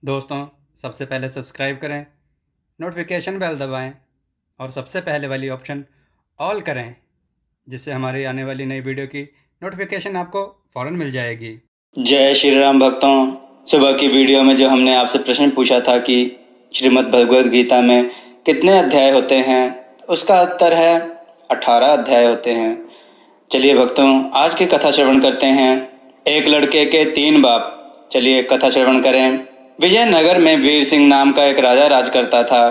दोस्तों, सबसे पहले सब्सक्राइब करें, नोटिफिकेशन बेल दबाएं और सबसे पहले वाली ऑप्शन ऑल करें, जिससे हमारी आने वाली नई वीडियो की नोटिफिकेशन आपको फ़ौरन मिल जाएगी। जय श्री राम भक्तों। सुबह की वीडियो में जो हमने आपसे प्रश्न पूछा था कि श्रीमद् भगवद गीता में कितने अध्याय होते हैं, उसका उत्तर है 18 अध्याय होते हैं। चलिए भक्तों, आज की कथा श्रवण करते हैं। एक लड़के के 3 बाप। चलिए कथा श्रवण करें। विजयनगर में वीर सिंह नाम का एक राजा राज करता था।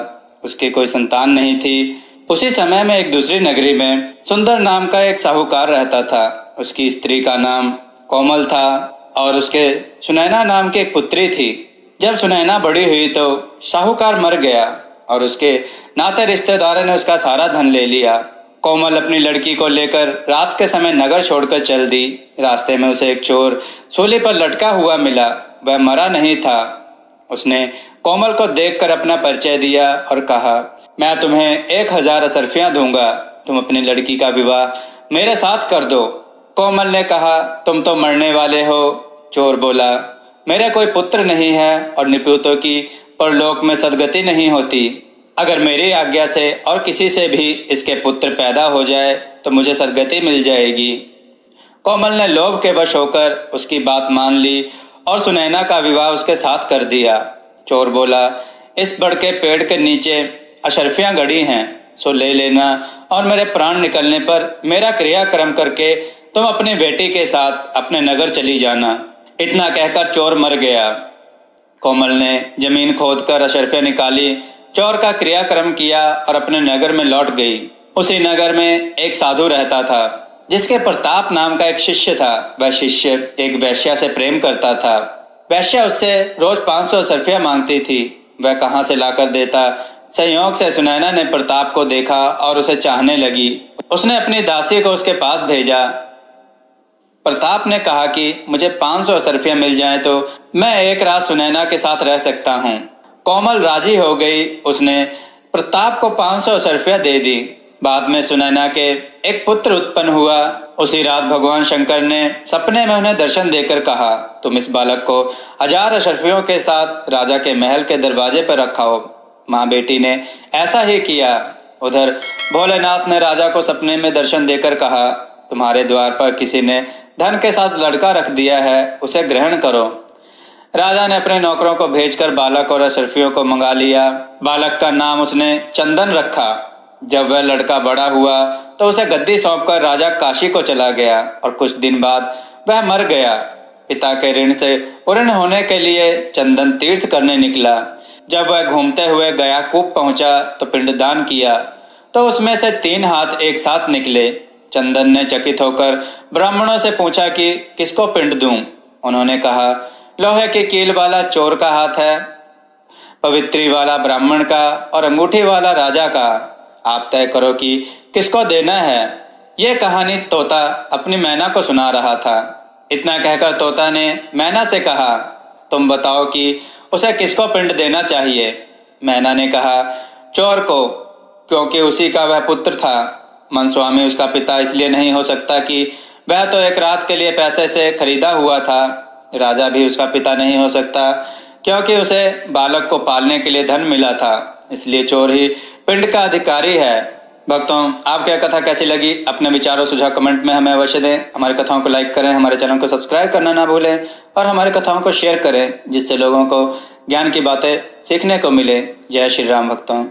उसकी कोई संतान नहीं थी। उसी समय में एक दूसरी नगरी में सुंदर नाम का एक साहूकार रहता था। उसकी स्त्री का नाम कोमल था और उसके सुनैना नाम की एक पुत्री थी। जब सुनैना बड़ी हुई तो साहूकार मर गया और उसके नाते रिश्तेदारों ने उसका सारा धन ले लिया। कोमल अपनी लड़की को लेकर रात के समय नगर छोड़कर चल दी। रास्ते में उसे एक चोर सूली पर लटका हुआ मिला। वह मरा नहीं था। उसने कोमल को देखकर अपना परिचय दिया और कहा, मैं तुम्हें 1000 असरफियां दूंगा, तुम अपनी लड़की का विवाह मेरे साथ कर दो। कोमल ने कहा, तुम तो मरने वाले हो। चोर बोला, मेरे कोई पुत्र नहीं है और निपुतों की परलोक में सदगति नहीं होती। अगर मेरी आज्ञा से और किसी से भी इसके पुत्र पैदा हो जाए तो मुझे सदगति मिल जाएगी। कोमल ने लोभ के वश होकर उसकी बात मान ली और सुनैना का विवाह उसके साथ कर दिया। चोर बोला, इस बड़ के पेड़ के नीचे अशरफियां गड़ी हैं, सो ले लेना और मेरे प्राण निकलने पर मेरा क्रियाक्रम करके तुम अपनी बेटी के साथ अपने नगर चली जाना। इतना कहकर चोर मर गया। कोमल ने जमीन खोदकर अशरफियां निकाली, चोर का क्रियाक्रम किया और अपने नगर में लौट गई। उसी नगर में एक साधु रहता था जिसके प्रताप नाम का एक शिष्य था। वह शिष्य एक वैश्या से प्रेम करता था। वैश्या उससे रोज 500 असरफियां मांगती थी। वह कहाँ से लाकर देता। संयोग से सुनैना ने प्रताप को देखा और उसे चाहने लगी। उसने अपनी दासी को उसके पास भेजा। प्रताप ने कहा कि मुझे 500 असरफियां मिल जाएं तो मैं एक रात सुनैना के साथ रह सकता हूं। कोमल राजी हो गई। उसने प्रताप को 500 असरफियां दे दी। बाद में सुनैना के एक पुत्र उत्पन्न हुआ। उसी रात भगवान शंकर ने सपने में उन्हें दर्शन देकर कहा, तुम इस बालक को 1000 अशरफियों के साथ राजा के महल के दरवाजे पर रखाओ। माँ बेटी ने ऐसा ही किया। उधर भोलेनाथ ने राजा को सपने में दर्शन देकर कहा, तुम्हारे द्वार पर किसी ने धन के साथ लड़का रख दिया है, उसे ग्रहण करो। राजा ने अपने नौकरों को भेजकर बालक और अशरफियों को मंगा लिया। बालक का नाम उसने चंदन रखा। जब वह लड़का बड़ा हुआ तो उसे गद्दी सौंपकर राजा काशी को चला गया और कुछ दिन बाद वह मर गया। पिता के ऋण से उऋण होने के लिए चंदन तीर्थ करने निकला। जब वह घूमते हुए गया कूप पहुंचा तो पिंडदान किया तो उसमें से 3 हाथ एक साथ निकले। चंदन ने चकित होकर ब्राह्मणों से पूछा कि किसको पिंड दूं। उन्होंने कहा, लोहे की कील वाला चोर का हाथ है, पवित्री वाला ब्राह्मण का और अंगूठी वाला राजा का। आप तय करो कि किसको देना है। यह कहानी तोता अपनी मैना को सुना रहा था। इतना कहकर तोता ने मैना से कहा, तुम बताओ कि उसे किसको पिंड देना चाहिए। मैना ने कहा, चोर को, क्योंकि उसी का वह पुत्र था। मनस्वामी उसका पिता इसलिए नहीं हो सकता कि वह तो एक रात के लिए पैसे से खरीदा हुआ था। राजा भी उसका पिता नहीं हो सकता क्योंकि उसे बालक को पालने के लिए धन मिला था। इसलिए चोर ही पिंड का अधिकारी है। भक्तों, आपको यह कथा कैसी लगी? अपने विचारों सुझाव कमेंट में हमें अवश्य दें। हमारी कथाओं को लाइक करें, हमारे चैनल को सब्सक्राइब करना ना भूलें और हमारी कथाओं को शेयर करें, जिससे लोगों को ज्ञान की बातें सीखने को मिले। जय श्री राम भक्तों।